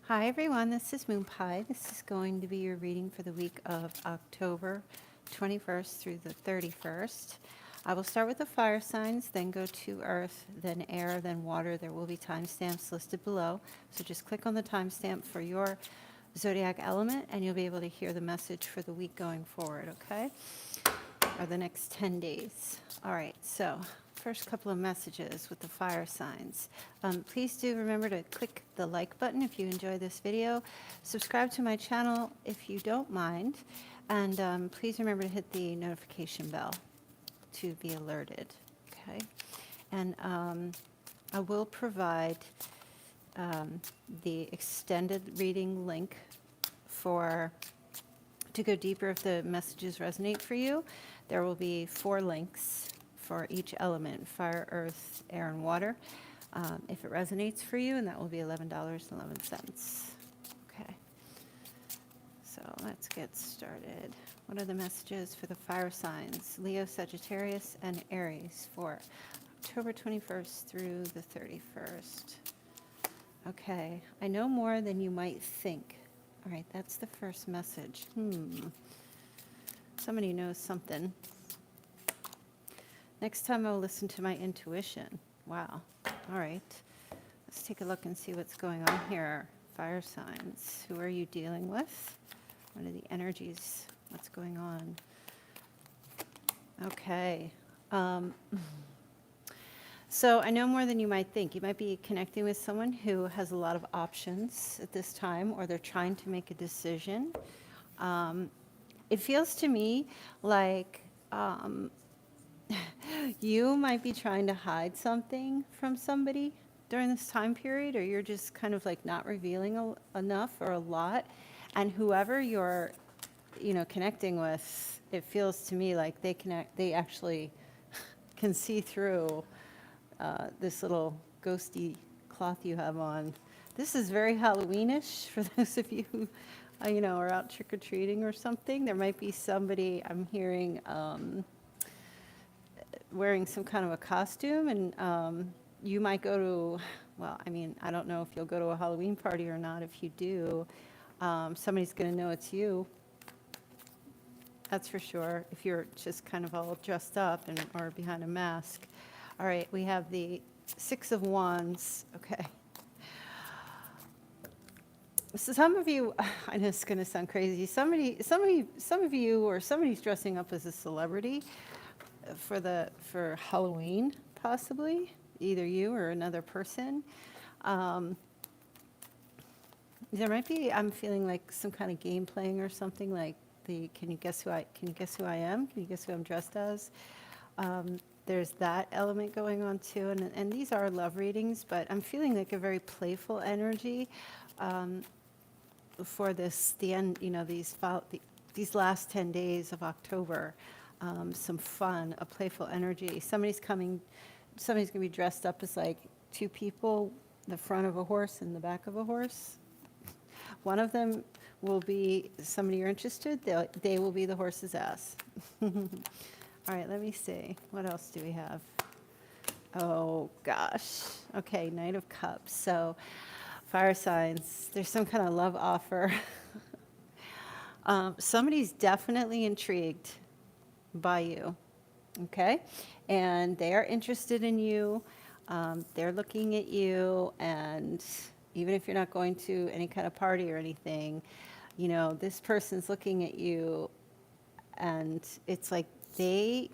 Hi everyone, this is Moonpie. This is going to be your reading for the week of October 21st through the 31st. I will start with the fire signs, then go to earth, then air, then water. There will be timestamps listed below. So just click on the timestamp for your zodiac element and you'll be able to hear the message for the week going forward, okay? Or the next 10 days. All right, so first couple of messages with the fire signs. Please do remember to click the like button if you enjoy this video. Subscribe to my channel if you don't mind. And please remember to hit the notification bell to be alerted, okay? And I will provide the extended reading link to go deeper if the messages resonate for you. There will be 4 links for each element, fire, earth, air, and water, if it resonates for you, and that will be $11.11. Okay, so let's get started. What are the messages for the fire signs? Leo, Sagittarius, and Aries for October 21st through the 31st. Okay, I know more than you might think. All right, that's the first message. Somebody knows something. Next time I'll listen to my intuition. Wow. All right. Let's take a look and see what's going on here. Fire signs. Who are you dealing with? What are the energies? What's going on? Okay. So I know more than you might think. You might be connecting with someone who has a lot of options at this time, or they're trying to make a decision. It feels to me like you might be trying to hide something from somebody during this time period, or you're just kind of like not revealing enough or a lot. And whoever you're, connecting with, it feels to me like they actually can see through this little ghosty cloth you have on. This is very Halloweenish for those of you who, are out trick-or-treating or something. There might be somebody I'm hearing wearing some kind of a costume, and you might go to, I don't know if you'll go to a Halloween party or not. If you do, somebody's going to know it's you. That's for sure, if you're just kind of all dressed up or behind a mask. All right, we have the 6 of Wands. Okay. So some of you, I know it's going to sound crazy. Some of you, or somebody's dressing up as a celebrity for Halloween, possibly. Either you or another person. There might be. I'm feeling like some kind of game playing or something. Like Can you guess who I am? Can you guess who I'm dressed as? There's that element going on too, and these are love readings, but I'm feeling like a very playful energy for the end, these last 10 days of October. Some fun, a playful energy. Somebody's going to be dressed up as like 2 people, the front of a horse and the back of a horse. One of them will be somebody you're interested. They will be the horse's ass. All right, let me see. What else do we have? Oh, gosh. Okay, Knight of Cups. So, fire signs. There's some kind of love offer. Somebody's definitely intrigued by you, okay? And they are interested in you. They're looking at you, and even if you're not going to any kind of party or anything, this person's looking at you, and it's like they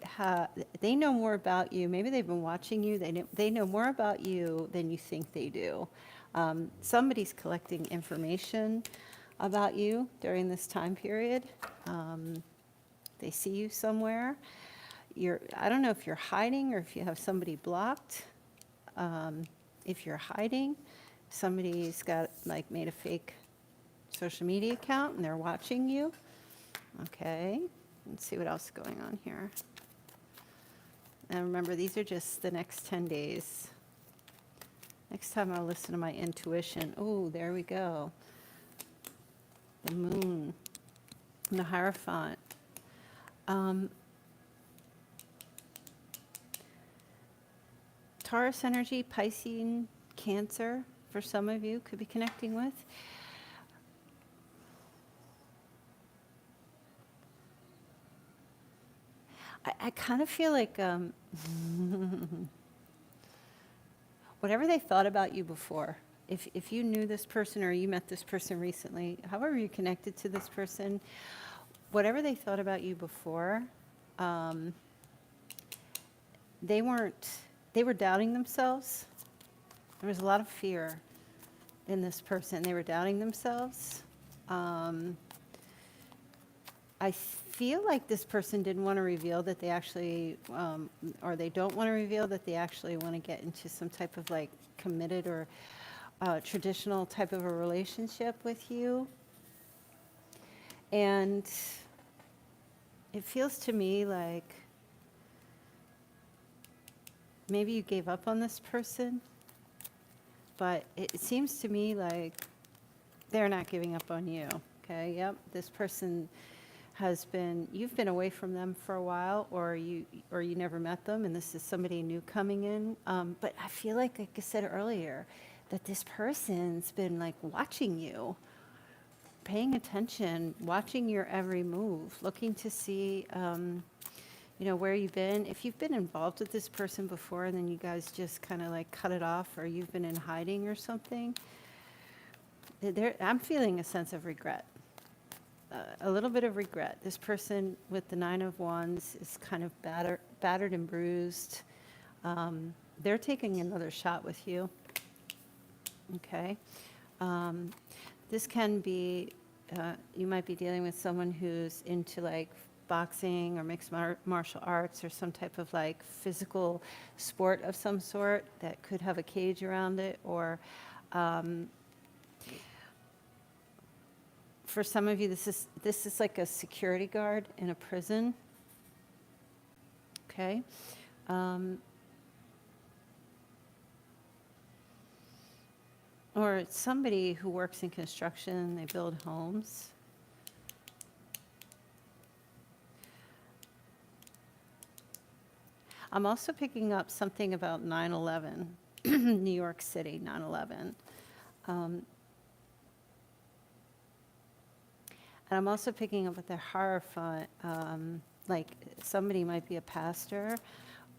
know more about you. Maybe they've been watching you. They know more about you than you think they do. Somebody's collecting information about you during this time period. They see you somewhere. I don't know if you're hiding or if you have somebody blocked. If you're hiding, somebody's made a fake social media account and they're watching you. Okay, let's see what else is going on here. And remember, these are just the next 10 days. Next time I'll listen to my intuition. Oh, there we go. The moon and the Hierophant. Taurus energy, Pisces, Cancer, for some of you, could be connecting with. I kind of feel like whatever they thought about you before, if you knew this person or you met this person recently, however you connected to this person, whatever they thought about you before, they were doubting themselves. There was a lot of fear in this person. They were doubting themselves. I feel like this person didn't want to reveal that they actually, or they don't want to reveal that they actually want to get into some type of like committed or traditional type of a relationship with you. And it feels to me like maybe you gave up on this person, but it seems to me like they're not giving up on you. Okay, yep, this person you've been away from them for a while, or you never met them, and this is somebody new coming in. But I feel like I said earlier, that this person's been like watching you, paying attention, watching your every move, looking to see, where you've been. If you've been involved with this person before and then you guys just kind of like cut it off, or you've been in hiding or something, I'm feeling a sense of regret. A little bit of regret. This person with the 9 of Wands is kind of battered and bruised. They're taking another shot with you. Okay. This can be, you might be dealing with someone who's into like boxing or mixed martial arts or some type of like physical sport of some sort that could have a cage around it, or for some of you, this is like a security guard in a prison. Okay. Or it's somebody who works in construction, they build homes. I'm also picking up something about 9/11, New York City, 9/11. And I'm also picking up with the Hierophant, like somebody might be a pastor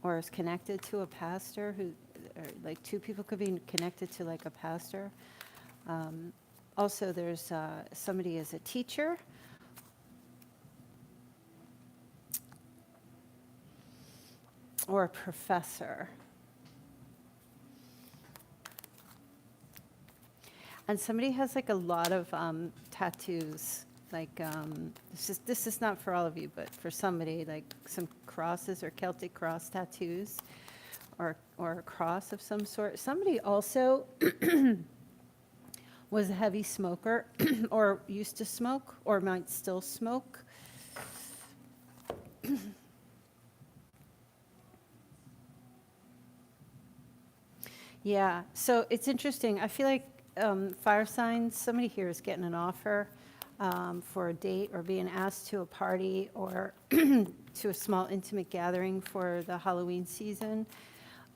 or is connected to a pastor or like two people could be connected to like a pastor. Also, there's somebody as a teacher. Or a professor. And somebody has like a lot of tattoos. Like, this is not for all of you, but for somebody, like some crosses or Celtic cross tattoos, or a cross of some sort. Somebody also was a heavy smoker, or used to smoke, or might still smoke. Yeah, so it's interesting. I feel like fire signs, somebody here is getting an offer for a date, or being asked to a party, or to a small intimate gathering for the Halloween season.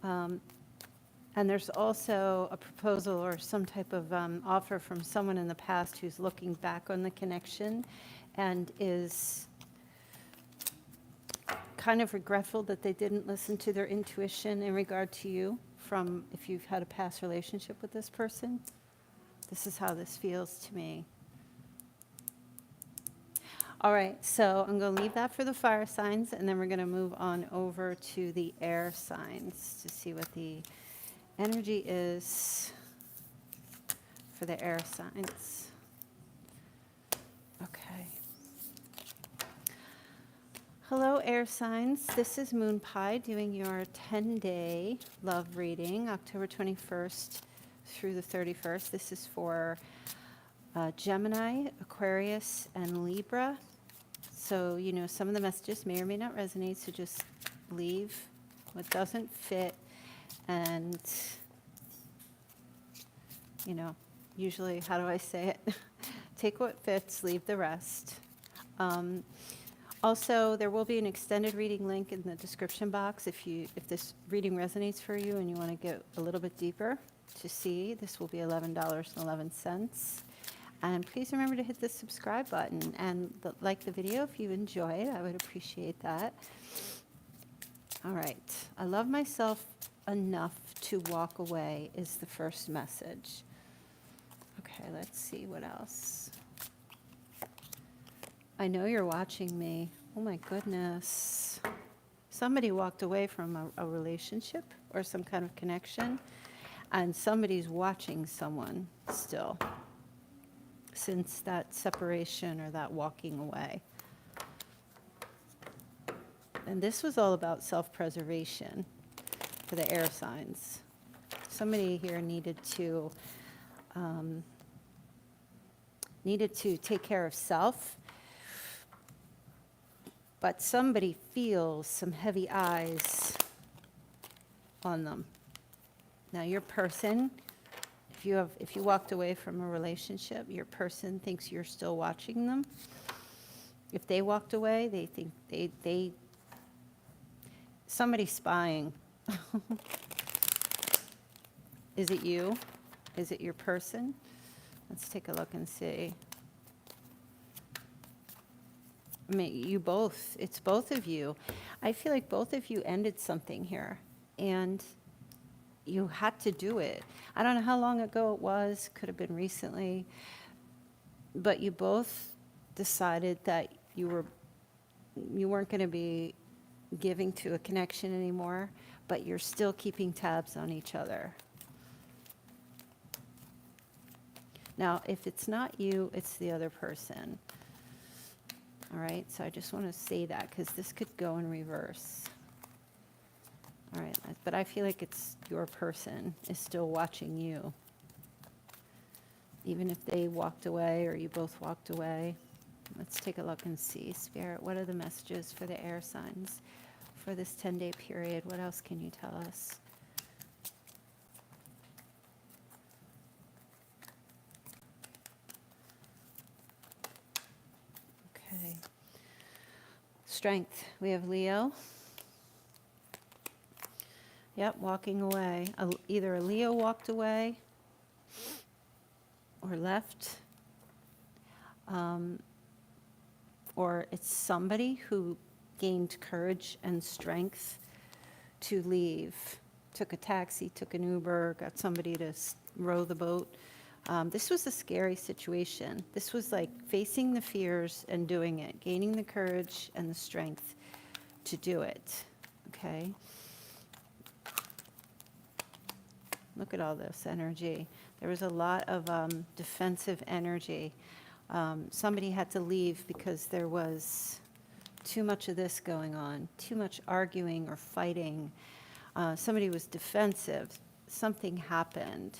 And there's also a proposal or some type of offer from someone in the past who's looking back on the connection and is kind of regretful that they didn't listen to their intuition in regard to you, from if you've had a past relationship with this person. This is how this feels to me. All right, so I'm going to leave that for the fire signs, and then we're going to move on over to the air signs to see what the energy is for the air signs. Okay. Hello, air signs. This is Moonpie doing your 10-day love reading, October 21st through the 31st. This is for Gemini, Aquarius, and Libra. So, some of the messages may or may not resonate, so just leave what doesn't fit, and, usually, how do I say it? Take what fits, leave the rest. Also, there will be an extended reading link in the description box if this reading resonates for you and you want to get a little bit deeper to see. This will be $11.11. And please remember to hit the subscribe button and like the video if you enjoy it. I would appreciate that. All right. I love myself enough to walk away is the first message. Okay, let's see what else. I know you're watching me. Oh my goodness. Somebody walked away from a relationship or some kind of connection, and somebody's watching someone still since that separation or that walking away. And this was all about self-preservation for the air signs. Somebody here needed to take care of self, but somebody feels some heavy eyes on them. Now your person, if you walked away from a relationship, your person thinks you're still watching them. If they walked away, they think somebody's spying. Is it you? Is it your person? Let's take a look and see. I mean, you both, it's both of you. I feel like both of you ended something here, and you had to do it. I don't know how long ago it was, could have been recently, but you both decided that you weren't going to be giving to a connection anymore, but you're still keeping tabs on each other. Now, if it's not you, it's the other person. All right, so I just want to say that because this could go in reverse. All right, but I feel like it's your person is still watching you. Even if they walked away or you both walked away. Let's take a look and see. Spirit, what are the messages for the air signs for this 10-day period? What else can you tell us? Okay. Strength. We have Leo. Yep, walking away. Either a Leo walked away or left, or it's somebody who gained courage and strength to leave. Took a taxi, took an Uber, got somebody to row the boat. This was a scary situation. This was like facing the fears and doing it, gaining the courage and the strength to do it, okay? Look at all this energy. There was a lot of defensive energy. Somebody had to leave because there was too much of this going on, too much arguing or fighting. Somebody was defensive. Something happened.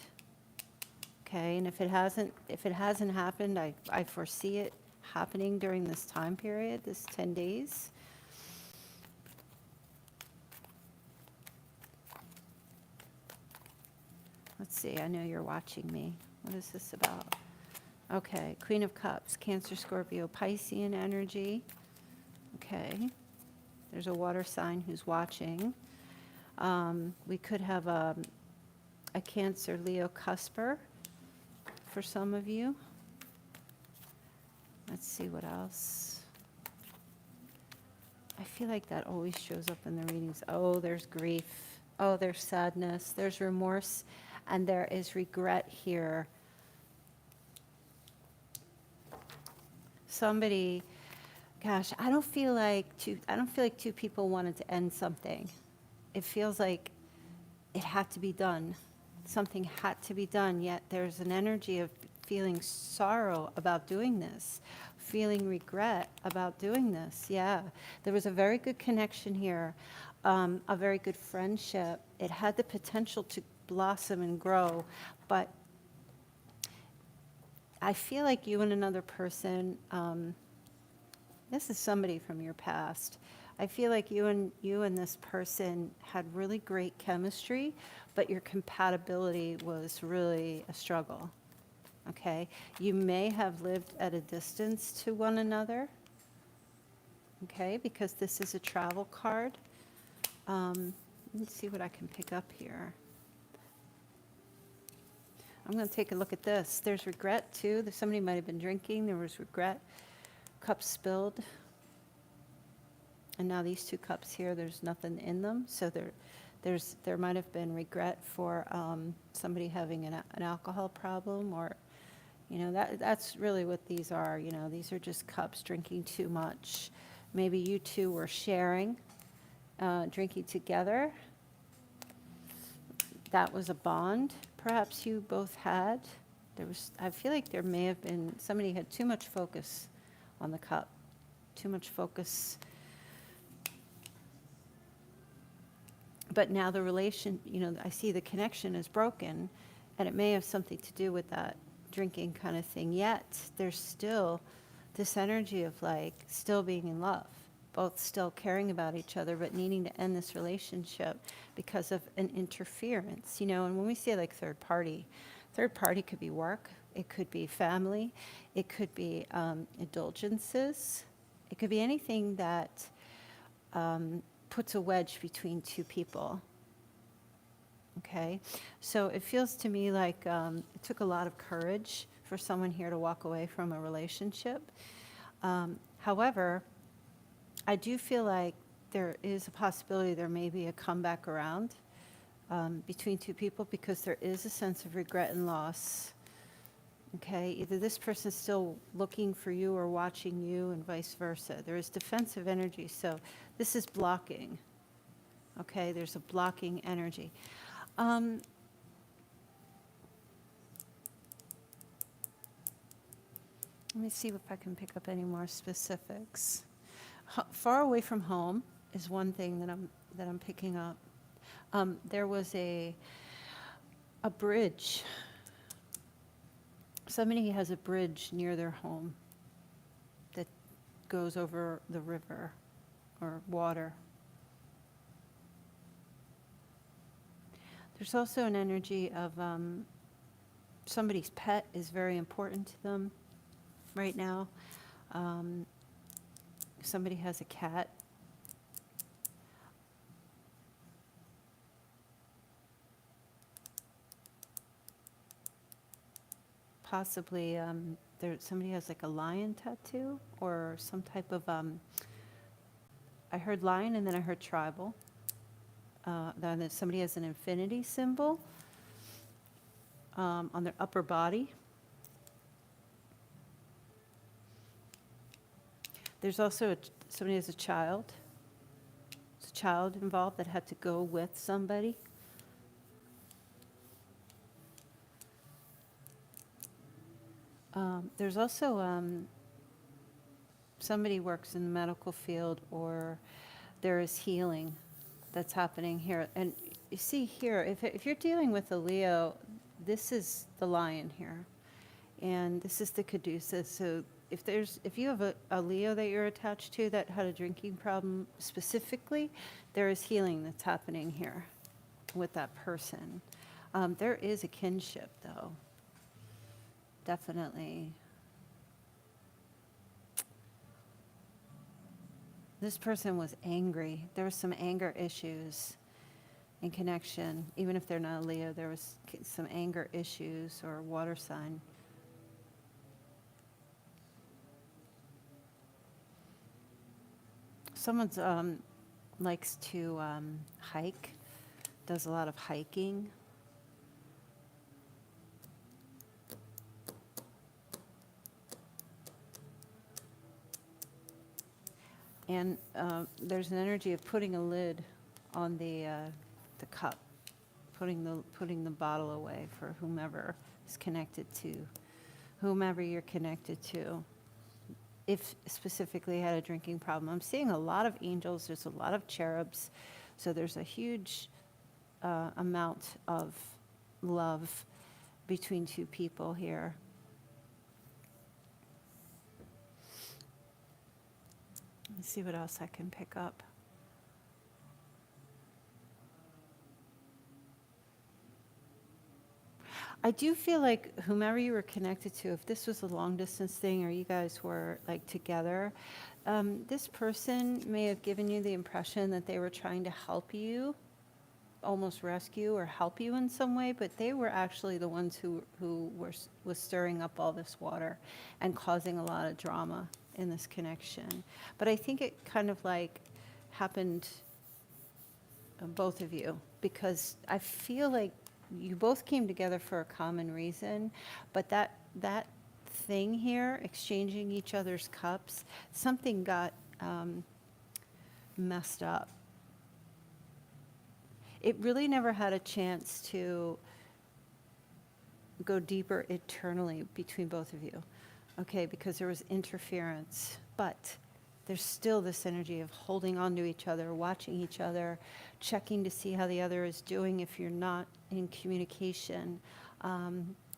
Okay, and if it hasn't happened, I foresee it happening during this time period, this 10 days. Let's see, I know you're watching me. What is this about? Okay, Queen of Cups, Cancer, Scorpio, Piscean energy. Okay, there's a water sign who's watching. We could have a Cancer, Leo, Cusper for some of you. Let's see what else. I feel like that always shows up in the readings. Oh, there's grief. Oh, there's sadness. There's remorse. And there is regret here. Somebody, gosh, I don't feel like two people wanted to end something. It feels like it had to be done. Something had to be done, yet there's an energy of feeling sorrow about doing this, feeling regret about doing this. Yeah, there was a very good connection here, a very good friendship. It had the potential to blossom and grow, but I feel like you and another person, this is somebody from your past. I feel like you and this person had really great chemistry, but your compatibility was really a struggle. Okay? You may have lived at a distance to one another. Okay? Because this is a travel card. Let's see what I can pick up here. I'm going to take a look at this. There's regret too. Somebody might have been drinking. There was regret. Cup spilled. And now these 2 cups here, there's nothing in them. So there might have been regret for somebody having an alcohol problem, or, that's really what these are. These are just cups, drinking too much. Maybe you two were sharing, drinking together. That was a bond perhaps you both had. I feel like there may have been, somebody had too much focus on the cup, too much focus. But now the relation, I see the connection is broken, and it may have something to do with that drinking kind of thing. Yet there's still this energy of like still being in love, both still caring about each other, but needing to end this relationship because of an interference, And when we say like third party could be work, it could be family, it could be indulgences, it could be anything that puts a wedge between 2 people. Okay, so it feels to me like it took a lot of courage for someone here to walk away from a relationship. However, I do feel like there is a possibility there may be a comeback around between 2 people, because there is a sense of regret and loss. Okay, either this person is still looking for you or watching you, and vice versa. There is defensive energy, so this is blocking. Okay, there's a blocking energy. Let me see if I can pick up any more specifics. Far away from home is one thing that I'm picking up. There was a bridge. Somebody has a bridge near their home that goes over the river or water. There's also an energy of somebody's pet is very important to them right now. Somebody has a cat. Possibly somebody has like a lion tattoo or some type of, I heard lion and then I heard tribal. Then somebody has an infinity symbol on their upper body. There's also somebody has a child. There's a child involved that had to go with somebody. There's also somebody works in the medical field, or there is healing that's happening here. And you see here, if you're dealing with a Leo, this is the lion here, and this is the caduceus. So if you have a Leo that you're attached to that had a drinking problem specifically, there is healing that's happening here with that person. There is a kinship, though. Definitely. This person was angry. There was some anger issues in connection. Even if they're not a Leo, there was some anger issues or water sign. Someone's likes to hike, does a lot of hiking. And there's an energy of putting a lid on the cup, putting the bottle away for whomever is connected to, whomever you're connected to. If specifically had a drinking problem, I'm seeing a lot of angels. There's a lot of cherubs, so there's a huge amount of love between 2 people here. Let's see what else I can pick up. I do feel like whomever you were connected to, if this was a long distance thing or you guys were like together, this person may have given you the impression that they were trying to help you, almost rescue or help you in some way, but they were actually the ones who was stirring up all this water and causing a lot of drama in this connection. But I think it kind of like happened, both of you, because I feel like you both came together for a common reason, but that thing here, exchanging each other's cups, something got messed up. It really never had a chance to go deeper eternally between both of you, okay, because there was interference. But there's still this energy of holding on to each other, watching each other, checking to see how the other is doing if you're not in communication.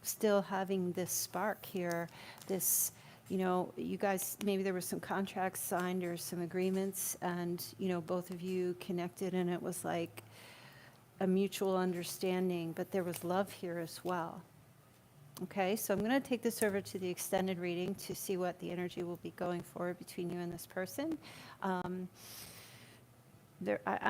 Still having this spark here, this, you know, you guys, maybe there were some contracts signed or some agreements, and, you know, both of you connected, and it was like a mutual understanding, but there was love here as well. Okay, so I'm going to take this over to the extended reading to see what the energy will be going forward between you and this person. I'm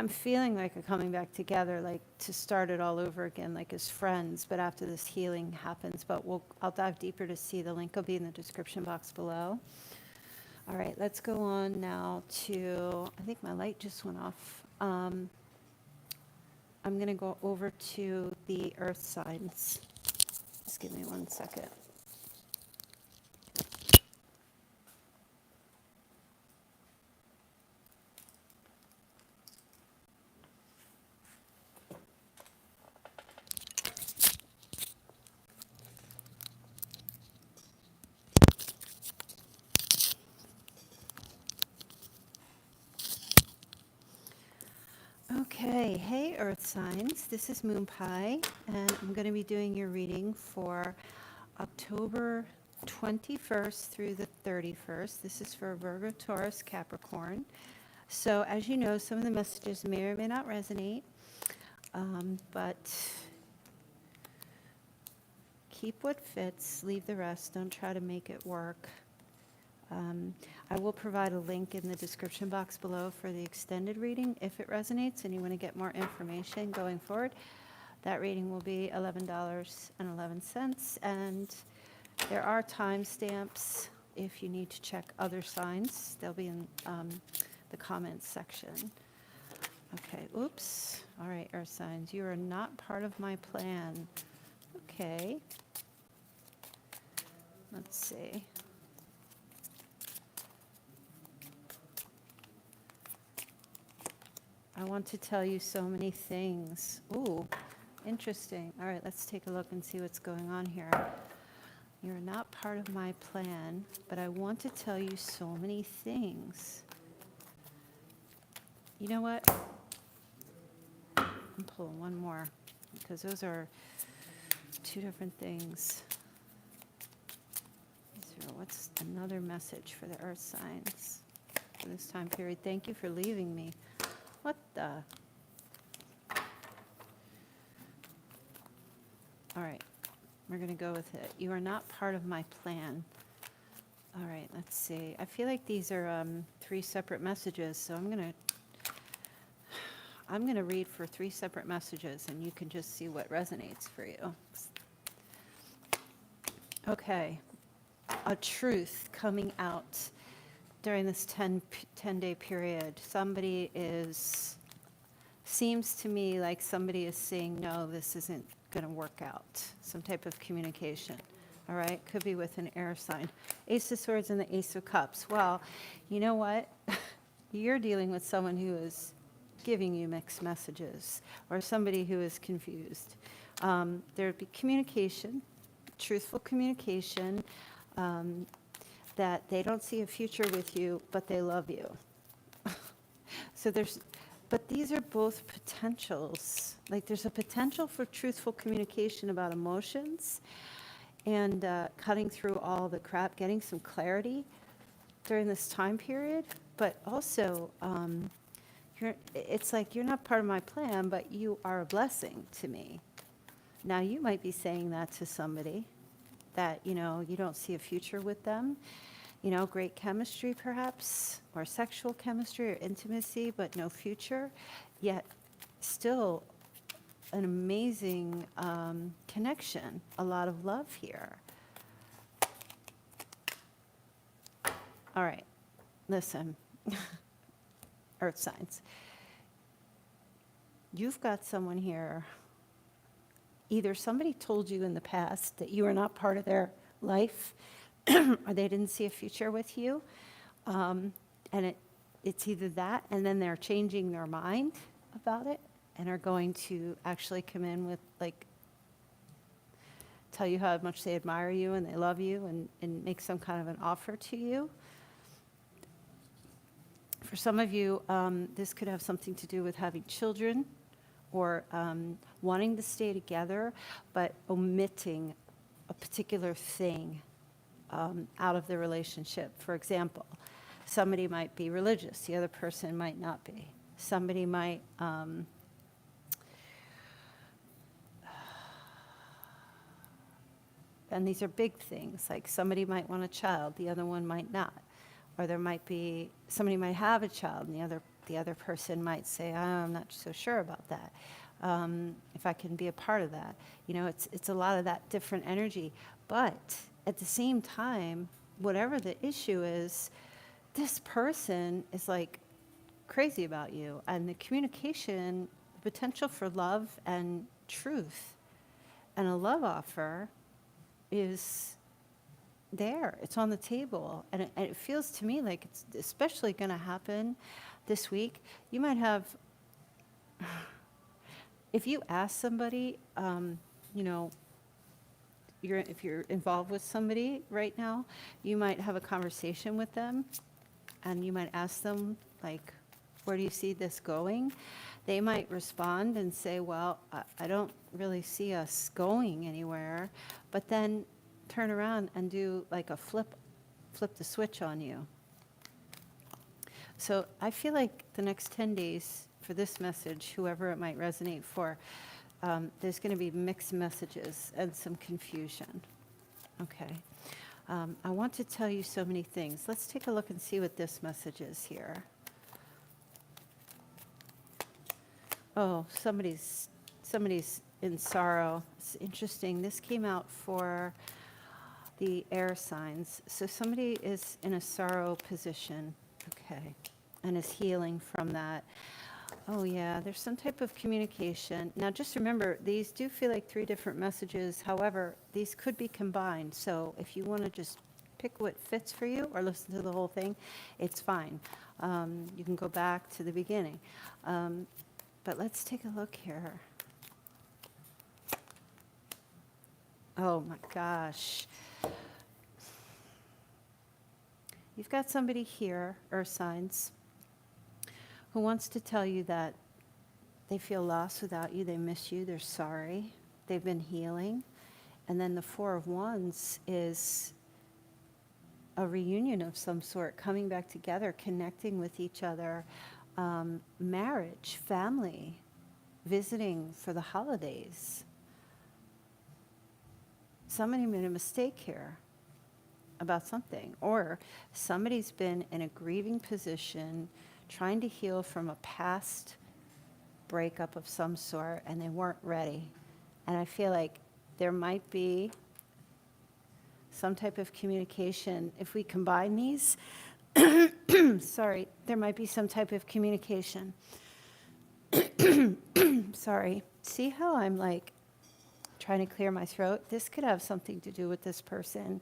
feeling like a coming back together, like to start it all over again, like as friends, but after this healing happens. But I'll dive deeper to see. The link will be in the description box below. All right, let's go on now to, I think my light just went off. I'm going to go over to the earth signs. Just give me 1 second. Okay, hey Earth signs, this is Moonpie, and I'm going to be doing your reading for October 21st through the 31st. This is for Virgo, Taurus, Capricorn. So as you know, some of the messages may or may not resonate, but keep what fits, leave the rest, don't try to make it work. I will provide a link in the description box below for the extended reading if it resonates and you want to get more information going forward. That reading will be $11.11, and there are timestamps if you need to check other signs. They'll be in the comments section. Okay, oops. All right, Earth signs, you are not part of my plan. Okay. Let's see. I want to tell you so many things. Ooh, interesting. All right, let's take a look and see what's going on here. You're not part of my plan, but I want to tell you so many things. You know what? I'm pulling one more, because those are two different things. What's another message for the earth signs for this time period? Thank you for leaving me. What the? All right, we're going to go with it. You are not part of my plan. All right, let's see. I feel like these are 3 separate messages, so I'm going to read for 3 separate messages, and you can just see what resonates for you. Okay, a truth coming out during this 10-day period. Somebody seems to me like somebody is saying, no, this isn't going to work out. Some type of communication, all right? Could be with an air sign. Ace of Swords and the Ace of Cups. Well, you know what? You're dealing with someone who is giving you mixed messages, or somebody who is confused. There'd be communication, truthful communication, that they don't see a future with you, but they love you. But these are both potentials. Like there's a potential for truthful communication about emotions and cutting through all the crap, getting some clarity during this time period. But also, it's like you're not part of my plan, but you are a blessing to me. Now, you might be saying that to somebody that, you know, you don't see a future with them. You know, great chemistry perhaps, or sexual chemistry or intimacy, but no future, yet still an amazing connection, a lot of love here. All right, listen. earth signs. You've got someone here, either somebody told you in the past that you are not part of their life, or they didn't see a future with you, and it's either that, and then they're changing their mind about it, and are going to actually come in with, like, tell you how much they admire you and they love you, and make some kind of an offer to you. For some of you, this could have something to do with having children, or wanting to stay together, but omitting a particular thing out of the relationship. For example, somebody might be religious, the other person might not be. Somebody might and these are big things, like somebody might want a child, the other one might not. Or there might be, somebody might have a child, and the other person might say, oh, I'm not so sure about that, if I can be a part of that. You know, it's a lot of that different energy. But at the same time, whatever the issue is, this person is like crazy about you. And the communication, the potential for love and truth and a love offer is there. It's on the table. And it feels to me like it's especially going to happen this week. You might have, if you ask somebody, you know, if you're involved with somebody right now, you might have a conversation with them, and you might ask them, like, where do you see this going? They might respond and say, well, I don't really see us going anywhere, but then turn around and do like a flip the switch on you. So I feel like the next 10 days for this message, whoever it might resonate for, there's going to be mixed messages and some confusion. Okay. I want to tell you so many things. Let's take a look and see what this message is here. Oh, somebody's in sorrow. It's interesting. This came out for the air signs. So somebody is in a sorrow position, okay, and is healing from that. Oh yeah, there's some type of communication. Now just remember, these do feel like 3 different messages. However, these could be combined. So if you want to just pick what fits for you or listen to the whole thing, it's fine. You can go back to the beginning. But let's take a look here. Oh my gosh. You've got somebody here, earth signs, who wants to tell you that they feel lost without you, they miss you, they're sorry, they've been healing. And then the 4 of Wands is a reunion of some sort, coming back together, connecting with each other, marriage, family, visiting for the holidays. Somebody made a mistake here about something, or somebody's been in a grieving position trying to heal from a past breakup of some sort, and they weren't ready. And I feel like there might be some type of communication. If we combine these, sorry, there might be some type of communication. Sorry. See how I'm like trying to clear my throat? This could have something to do with this person.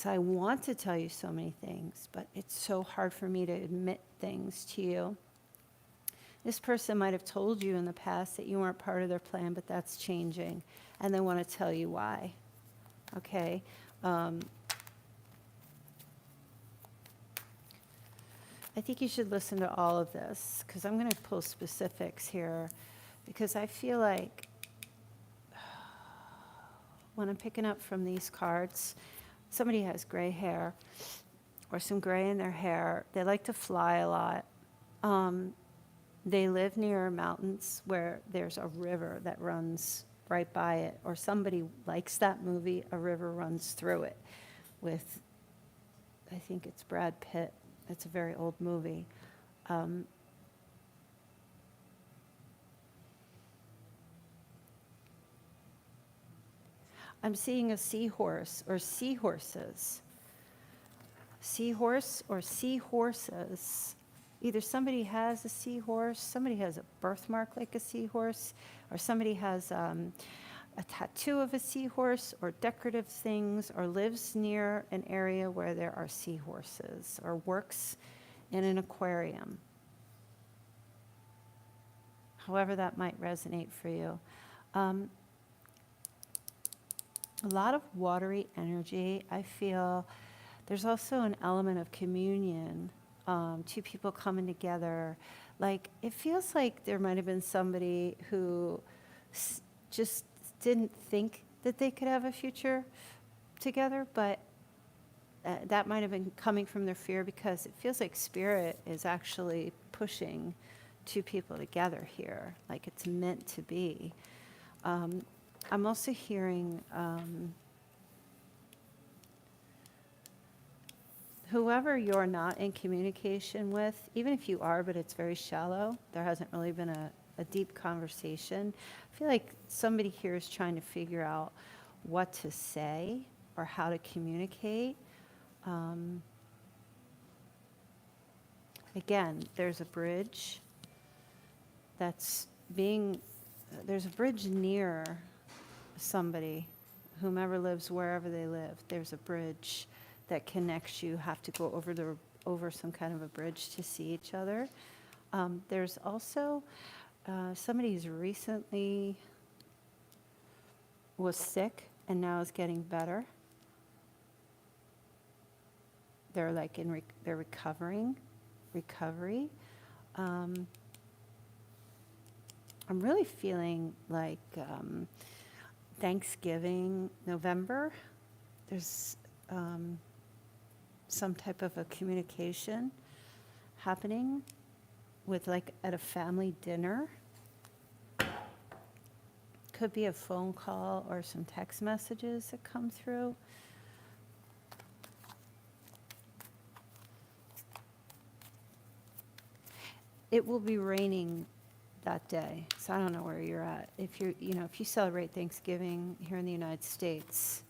I want to tell you so many things, but it's so hard for me to admit things to you. This person might have told you in the past that you weren't part of their plan, but that's changing, and they want to tell you why. Okay? I think you should listen to all of this, because I'm going to pull specifics here, because I feel like when I'm picking up from these cards, somebody has gray hair or some gray in their hair. They like to fly a lot. They live near mountains where there's a river that runs right by it, or somebody likes that movie, A River Runs Through It, with, I think it's Brad Pitt. It's a very old movie. I'm seeing a seahorse or seahorses. Seahorse or seahorses. either somebody has a seahorse, somebody has a birthmark like a seahorse, or somebody has a tattoo of a seahorse or decorative things, or lives near an area where there are seahorses, or works in an aquarium. However that might resonate for you. A lot of watery energy. I feel there's also an element of communion, two people coming together. Like, it feels like there might have been somebody who just didn't think that they could have a future together, but that might have been coming from their fear, because it feels like spirit is actually pushing two people together here, like it's meant to be. I'm also hearing whoever you're not in communication with, even if you are, but it's very shallow, there hasn't really been a deep conversation. I feel like somebody here is trying to figure out what to say or how to communicate. Again, there's a bridge there's a bridge near somebody, whomever lives wherever they live. There's a bridge that connects you. Have to go over some kind of a bridge to see each other. There's also somebody who's recently was sick and now is getting better. They're like they're recovery. I'm really feeling like Thanksgiving, November, there's some type of a communication happening with, like, at a family dinner. Could be a phone call or some text messages that come through. It will be raining that day, so I don't know where you're at. If if you celebrate Thanksgiving here in the United States,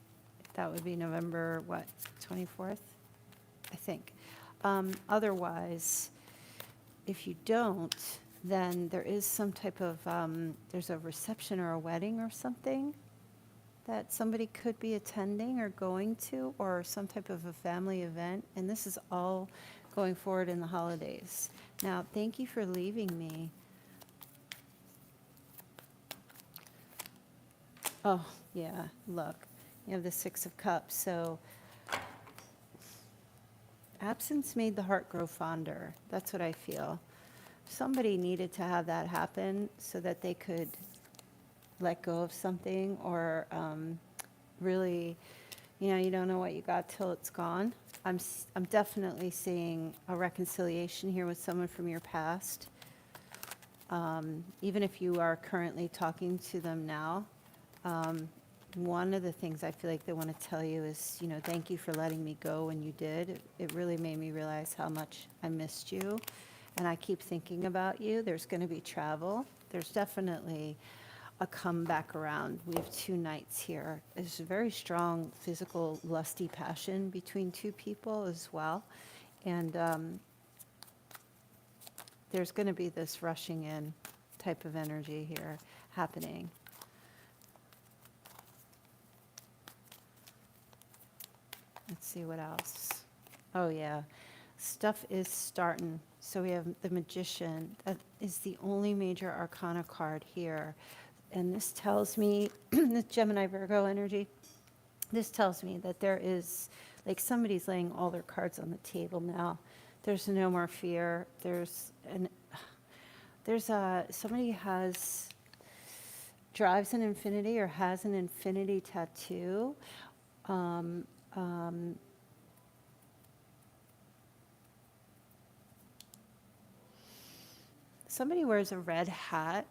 that would be November, 24th, I think. Otherwise, if you don't, then there is some type of, there's a reception or a wedding or something that somebody could be attending or going to, or some type of a family event, and this is all going forward in the holidays. Now, thank you for leaving me. Oh, yeah, look, you have the Six of Cups. So absence made the heart grow fonder. That's what I feel. Somebody needed to have that happen so that they could let go of something, or really, you don't know what you got till it's gone. I'm definitely seeing a reconciliation here with someone from your past. Even if you are currently talking to them now, one of the things I feel like they want to tell you is, thank you for letting me go when you did. It really made me realize how much I missed you, and I keep thinking about you. There's going to be travel. There's definitely a comeback around. We have two knights here. There's a very strong physical, lusty passion between two people as well, and there's going to be this rushing in type of energy here happening. Let's see what else. Oh, yeah. Stuff is starting. So we have the Magician. That is the only major arcana card here. And this tells me, the Gemini Virgo energy, this tells me that there is, like, somebody's laying all their cards on the table now. There's no more fear. Somebody drives an infinity or has an infinity tattoo. Somebody wears a red hat.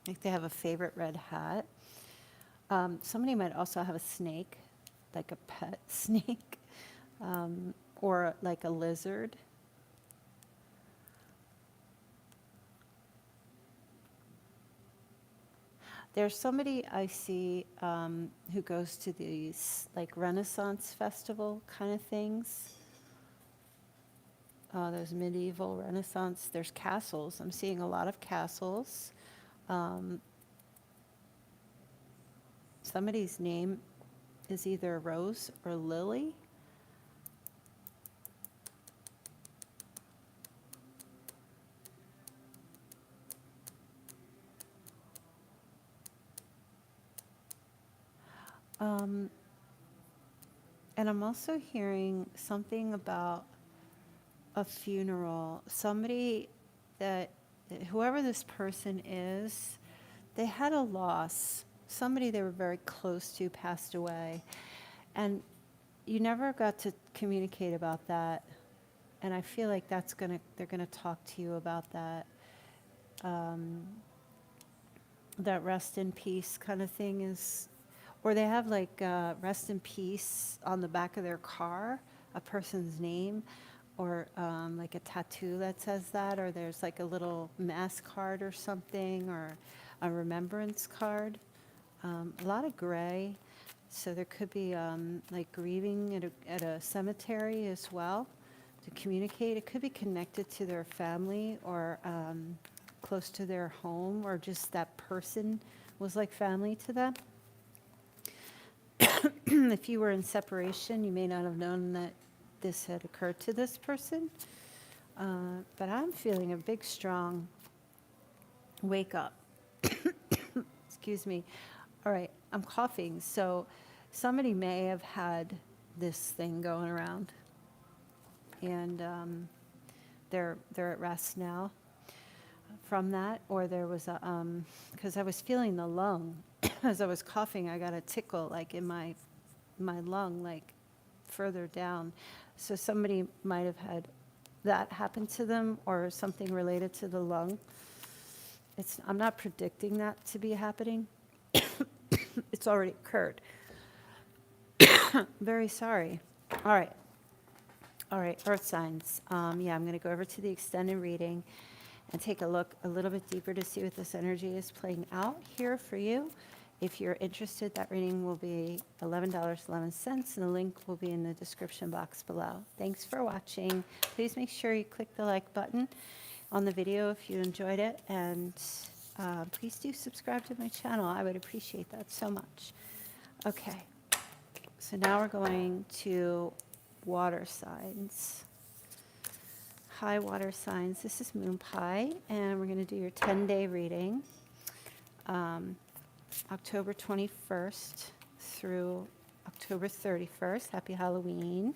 Like they have a favorite red hat. Somebody might also have a snake, like a pet snake, or like a lizard. There's somebody I see who goes to these like Renaissance festival kind of things. There's medieval, Renaissance. There's castles. I'm seeing a lot of castles. Somebody's name is either Rose or Lily. And I'm also hearing something about a funeral. Somebody that, whoever this person is, they had a loss. Somebody they were very close to passed away. And you never got to communicate about that. And I feel like they're gonna talk to you about that. That rest in peace kind of thing is, or they have like rest in peace on the back of their car, a person's name, or like a tattoo that says that, or there's like a little mass card or something, or a remembrance card. A lot of gray, so there could be like grieving at a cemetery as well to communicate. It could be connected to their family or close to their home, or just that person was like family to them. If you were in separation, you may not have known that this had occurred to this person. But I'm feeling a big, strong wake up. Excuse me. All right, I'm coughing. So somebody may have had this thing going around, and they're at rest now from that. Or there was a, because I was feeling the lung. As I was coughing, I got a tickle like in my lung, like further down. So somebody might have had that happen to them, or something related to the lung. I'm not predicting that to be happening. It's already occurred. Very sorry. All right, earth signs. Yeah, I'm going to go over to the extended reading and take a look a little bit deeper to see what this energy is playing out here for you. If you're interested, that reading will be $11.11, and the link will be in the description box below. Thanks for watching. Please make sure you click the like button on the video if you enjoyed it, and please do subscribe to my channel. I would appreciate that so much. Okay, so now we're going to water signs. Hi, water signs. This is Moonpie, and we're going to do your 10-day reading. October 21st through October 31st. Happy Halloween.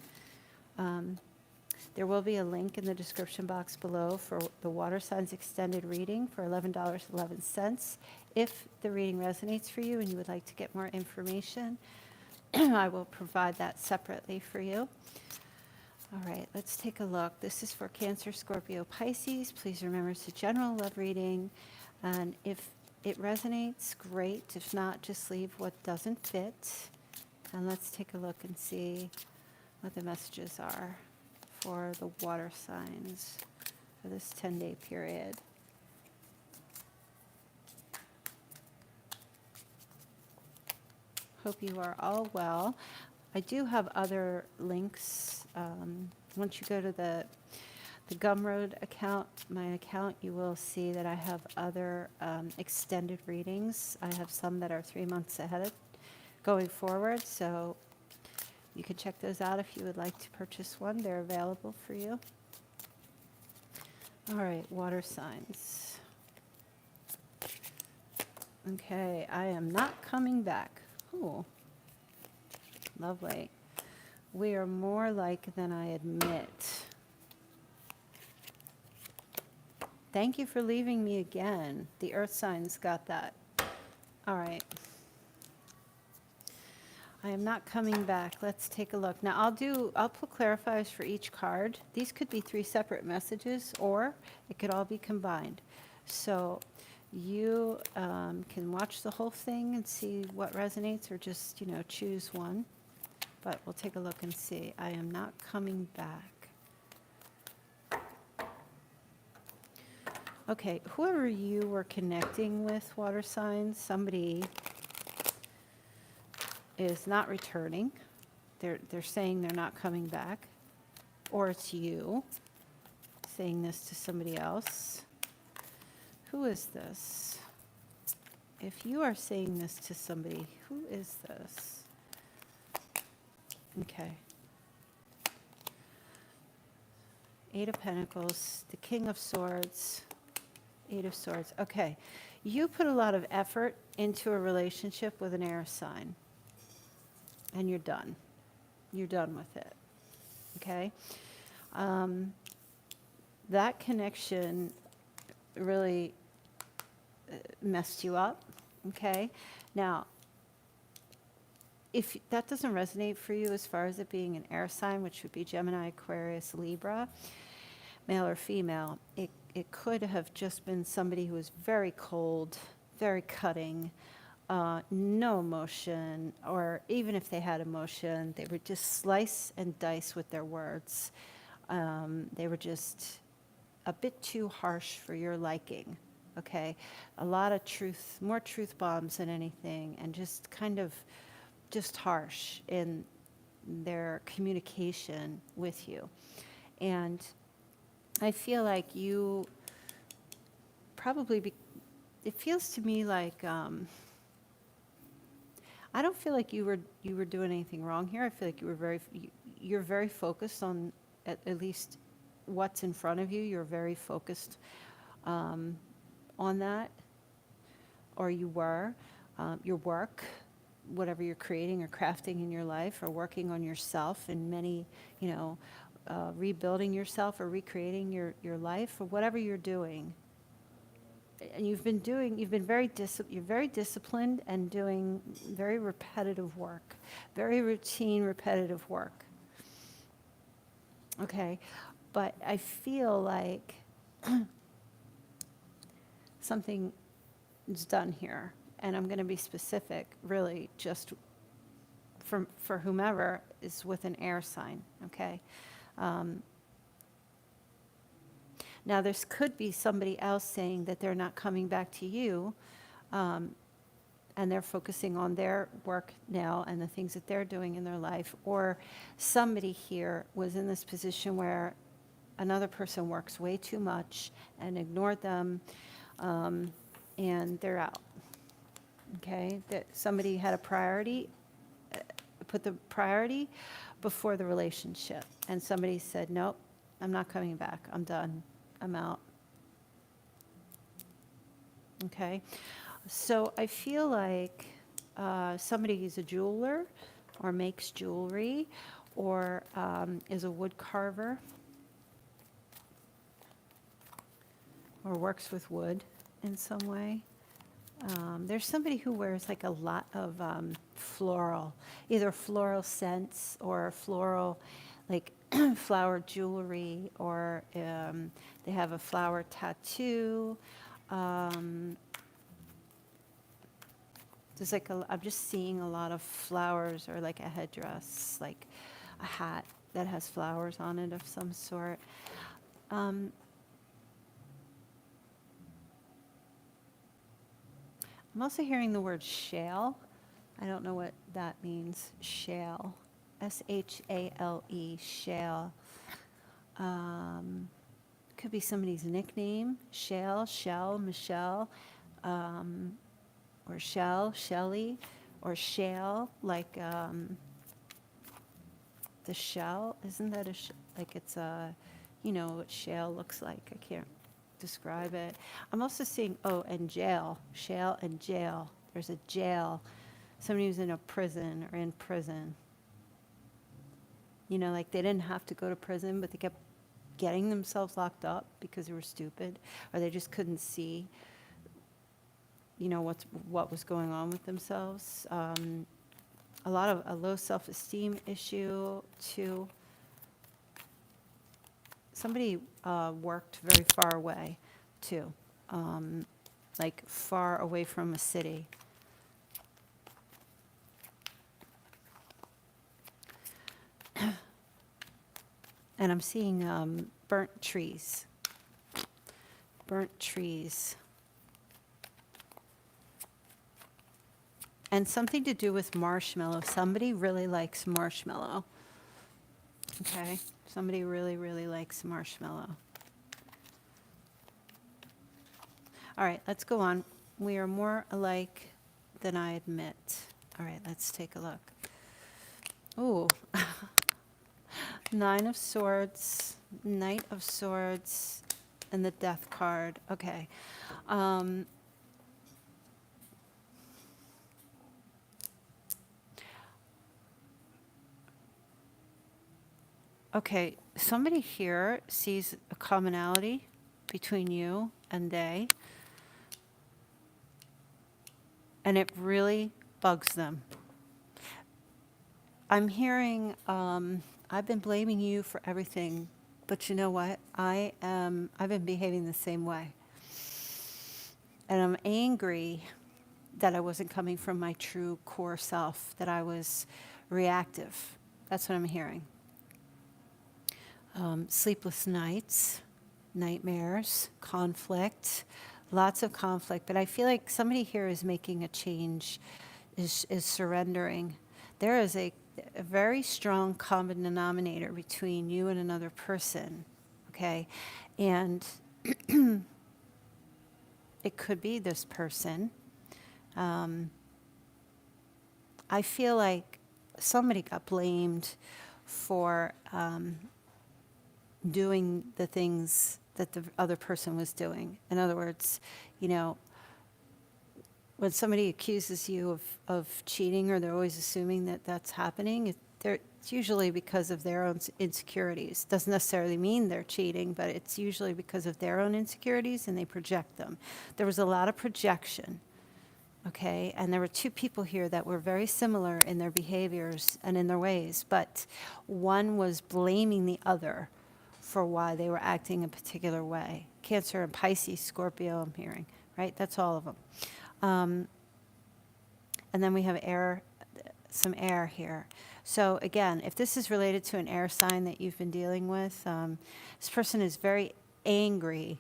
There will be a link in the description box below for the water signs extended reading for $11.11. If the reading resonates for you and you would like to get more information, I will provide that separately for you. All right, let's take a look. This is for Cancer, Scorpio, Pisces. Please remember it's a general love reading, and if it resonates, great. If not, just leave what doesn't fit. And let's take a look and see what the messages are for the water signs for this 10-day period. Hope you are all well. I do have other links. Once you go to the Gumroad account, my account, you will see that I have other extended readings. I have some that are 3 months ahead going forward, so you can check those out if you would like to purchase one. They're available for you. All right, water signs. Okay, I am not coming back. Ooh, lovely. We are more like than I admit. Thank you for leaving me again. The earth signs got that. All right. I am not coming back. Let's take a look. Now I'll put clarifiers for each card. These could be 3 separate messages, or it could all be combined. So you can watch the whole thing and see what resonates, or just, choose one. But we'll take a look and see. I am not coming back. Okay, whoever you were connecting with, water signs, somebody is not returning. They're saying they're not coming back, or it's you. saying this to somebody else, who is this? If you are saying this to somebody, who is this? Okay. Eight of Pentacles, the King of Swords, Eight of Swords. Okay. You put a lot of effort into a relationship with an air sign, and you're done. You're done with it. Okay? That connection really messed you up. Okay? Now, if that doesn't resonate for you as far as it being an air sign, which would be Gemini, Aquarius, Libra, male or female, it could have just been somebody who was very cold, very cutting, no emotion, or even if they had emotion, they would just slice and dice with their words. They were just a bit too harsh for your liking, okay? A lot of truth, more truth bombs than anything, and just kind of just harsh in their communication with you. And I feel like you probably, it feels to me like, I don't feel like you were doing anything wrong here. I feel like you're very focused on at least what's in front of you. You're very focused on that, or you were. Your work, whatever you're creating or crafting in your life, or working on yourself in many, rebuilding yourself or recreating your life, or whatever you're doing. And you're very disciplined and doing very repetitive work, very routine, repetitive work. Okay, but I feel like something is done here, and I'm going to be specific, really, just for whomever is with an air sign. Okay. Now, this could be somebody else saying that they're not coming back to you, and they're focusing on their work now and the things that they're doing in their life. Or somebody here was in this position where another person works way too much and ignored them, and they're out. Okay? That somebody had a priority, put the priority before the relationship. And somebody said, nope, I'm not coming back. I'm done. I'm out. Okay? So I feel like somebody is a jeweler or makes jewelry or is a wood carver or works with wood in some way. There's somebody who wears like a lot of floral, either floral scents or floral, like flower jewelry, or they have a flower tattoo. There's like I'm just seeing a lot of flowers, or like a headdress, like a hat that has flowers on it of some sort. I'm also hearing the word shale. I don't know what that means. Shale. S-H-A-L-E. Shale. Could be somebody's nickname. Shale, Shell, Michelle. Or Shell, Shelly. Or Shale, like the shell. Isn't that like it's a, what shale looks like. I can't describe it. I'm also seeing, and jail, shale and jail. There's a jail. Somebody who's in a prison or in prison. Like they didn't have to go to prison, but they kept getting themselves locked up because they were stupid, or they just couldn't see, what was going on with themselves. A lot of a low self-esteem issue too. Somebody worked very far away, too, like far away from a city. And I'm seeing burnt trees. Burnt trees. And something to do with marshmallow. Somebody really likes marshmallow. Okay? Somebody really, really likes marshmallow. All right, let's go on. We are more alike than I admit. All right, let's take a look. Ooh. Nine of Swords, Knight of Swords, and the Death card. Okay. Okay, somebody here sees a commonality between you and they, and it really bugs them. I'm hearing, I've been blaming you for everything, but you know what? I've been behaving the same way. And I'm angry that I wasn't coming from my true core self, that I was reactive. That's what I'm hearing. Sleepless nights, nightmares, conflict, lots of conflict. But I feel like somebody here is making a change, is surrendering. There is a very strong common denominator between you and another person, okay? And it could be this person. I feel like somebody got blamed for doing the things that the other person was doing. In other words, you know, when somebody accuses you of cheating, or they're always assuming that that's happening, it's usually because of their own insecurities. Doesn't necessarily mean they're cheating, but it's usually because of their own insecurities, and they project them. There was a lot of projection, okay? And there were two people here that were very similar in their behaviors and in their ways, but one was blaming the other for why they were acting a particular way. Cancer and Pisces, Scorpio, I'm hearing, right? That's all of them. And then we have air, some air here. So again, if this is related to an air sign that you've been dealing with, this person is very angry.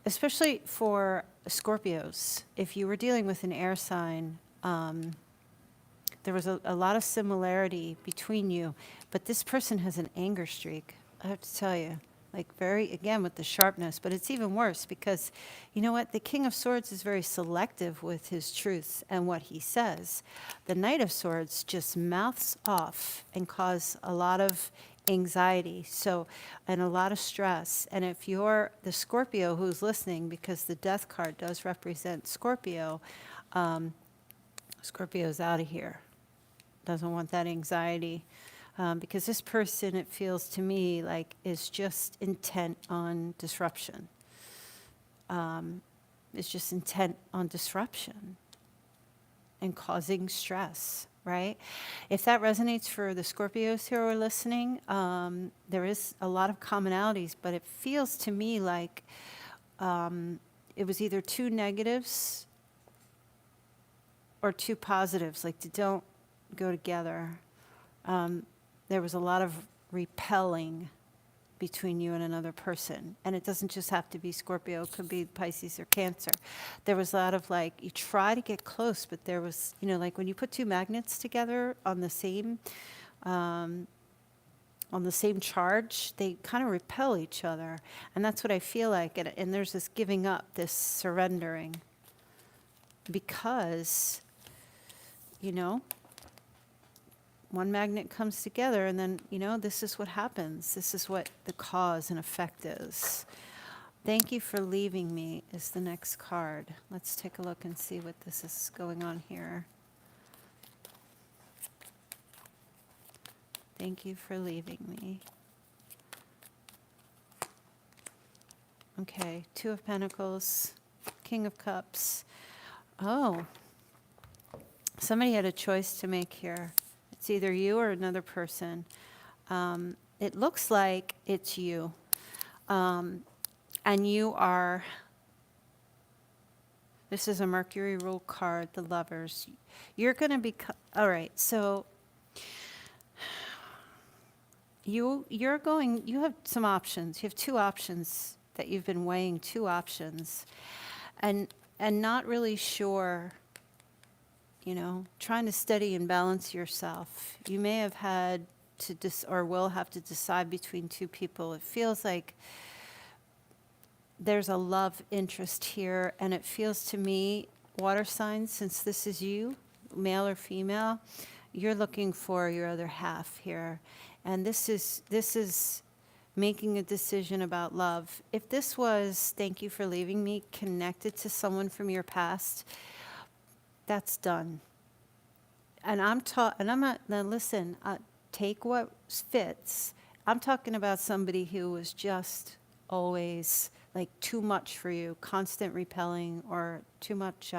Especially for Scorpios. If you were dealing with an air sign, there was a lot of similarity between you, but this person has an anger streak, I have to tell you. Like very, again, with the sharpness, but it's even worse because, you know what? The King of Swords is very selective with his truths and what he says. The Knight of Swords just mouths off and cause a lot of anxiety, and a lot of stress. And if you're the Scorpio who's listening, because the Death card does represent Scorpio, Scorpio's out of here. Doesn't want that anxiety. Because this person, it feels to me like, is just intent on disruption. It's just intent on disruption and causing stress, right? If that resonates for the Scorpios who are listening, there is a lot of commonalities, but it feels to me like it was either two negatives or two positives, like they don't go together. There was a lot of repelling between you and another person. And it doesn't just have to be Scorpio, it could be Pisces or Cancer. There was a lot of like, you try to get close, but there was, you know, like when you put two magnets together on the same charge, they kind of repel each other. And that's what I feel like. And there's this giving up, this surrendering. Because, you know, one magnet comes together, and then, you know, this is what happens. This is what the cause and effect is. Thank you for leaving me is the next card. Let's take a look and see what this is going on here. Thank you for leaving me. Okay, Two of Pentacles, King of Cups. Oh, somebody had a choice to make here. It's either you or another person. It looks like it's you. And you are, this is a Mercury rule card, the Lovers. You're going to be, all right, so you have some options. You have two options that you've been weighing, two options. And not really sure, you know, trying to steady and balance yourself. You may have had to or will have to decide between two people. It feels like there's a love interest here, and it feels to me, water signs, since this is you, male or female, you're looking for your other half here. And this is making a decision about love. If this was, thank you for leaving me, connected to someone from your past, that's done. And I'm not, now listen, take what fits. I'm talking about somebody who was just always like too much for you, constant repelling, or too much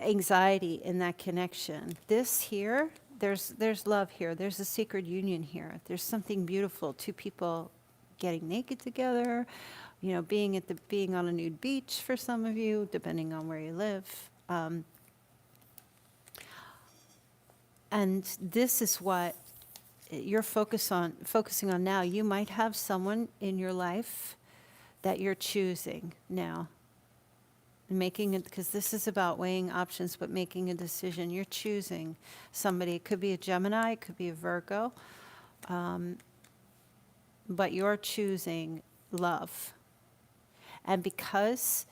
anxiety in that connection. This here, there's love here. There's a sacred union here. There's something beautiful. Two people getting naked together, you know, being on a nude beach for some of you, depending on where you live. And this is what you're focusing on now. You might have someone in your life that you're choosing now. Making it, because this is about weighing options, but making a decision. You're choosing somebody. It could be a Gemini, it could be a Virgo, but you're choosing love. And because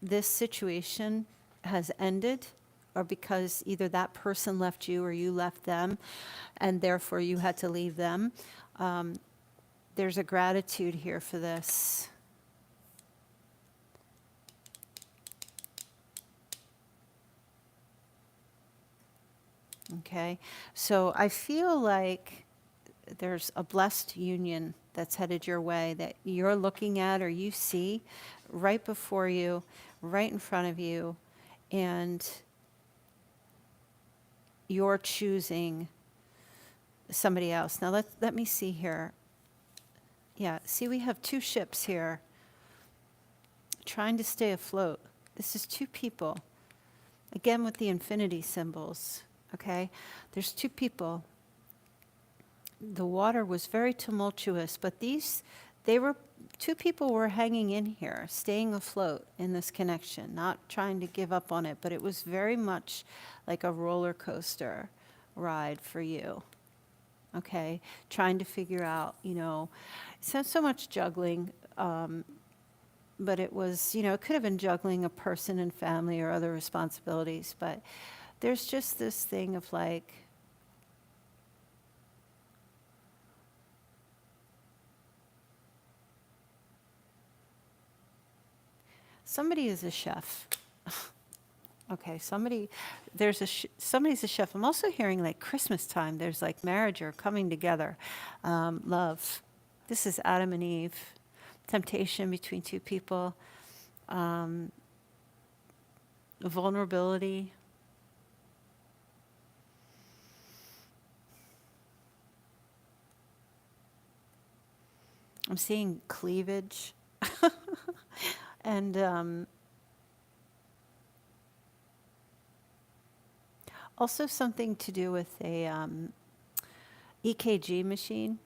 this situation has ended, or because either that person left you or you left them, and therefore you had to leave them, there's a gratitude here for this. Okay, so I feel like there's a blessed union that's headed your way that you're looking at or you see right before you, right in front of you, and you're choosing somebody else. Now let me see here. Yeah, see, we have two ships here trying to stay afloat. This is two people, again with the infinity symbols. Okay, there's two people. The water was very tumultuous, but two people were hanging in here, staying afloat in this connection, not trying to give up on it, but it was very much like a roller coaster ride for you. Okay, trying to figure out, you know, it's not so much juggling, but it was, you know, it could have been juggling a person and family or other responsibilities, but there's just this thing of like, somebody is a chef. Okay, somebody's a chef. I'm also hearing like Christmas time. There's like marriage or coming together, love. This is Adam and Eve, temptation between two people, vulnerability. I'm seeing cleavage. And also something to do with a EKG machine.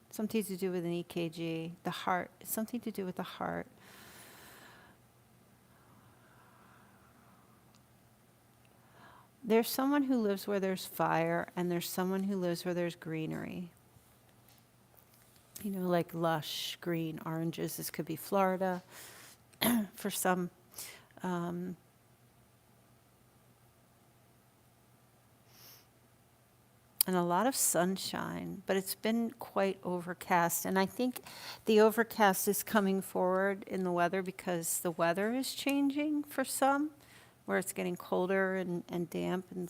Something to do with an EKG. The heart. Something to do with the heart. There's someone who lives where there's fire, and there's someone who lives where there's greenery. You know, like lush green oranges. This could be Florida for some. And a lot of sunshine, but it's been quite overcast. And I think the overcast is coming forward in the weather because the weather is changing for some, where it's getting colder and damp and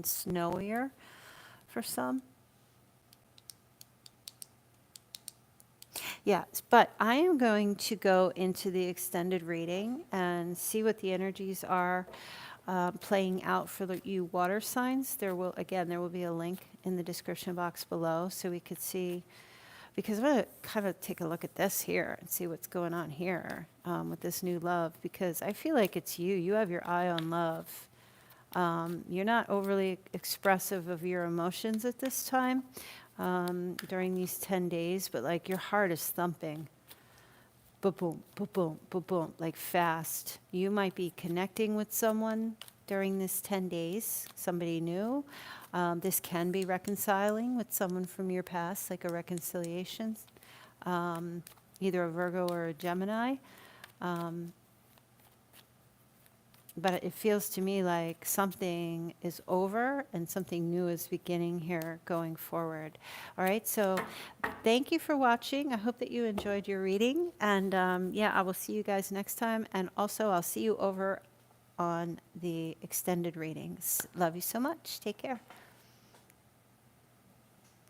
snowier for some. Yes, but I am going to go into the extended reading and see what the energies are playing out for you water signs. There will be a link in the description box below so we could see, because I'm going to kind of take a look at this here and see what's going on here with this new love, because I feel like it's you. You have your eye on love. You're not overly expressive of your emotions at this time. During these 10 days, but like your heart is thumping. Boom, boom, boom, boom, boom, boom, like fast. You might be connecting with someone during this 10 days, somebody new. This can be reconciling with someone from your past, like a reconciliation, either a Virgo or a Gemini. But it feels to me like something is over and something new is beginning here going forward. All right, so thank you for watching. I hope that you enjoyed your reading. And yeah, I will see you guys next time. And also, I'll see you over on the extended readings. Love you so much. Take care.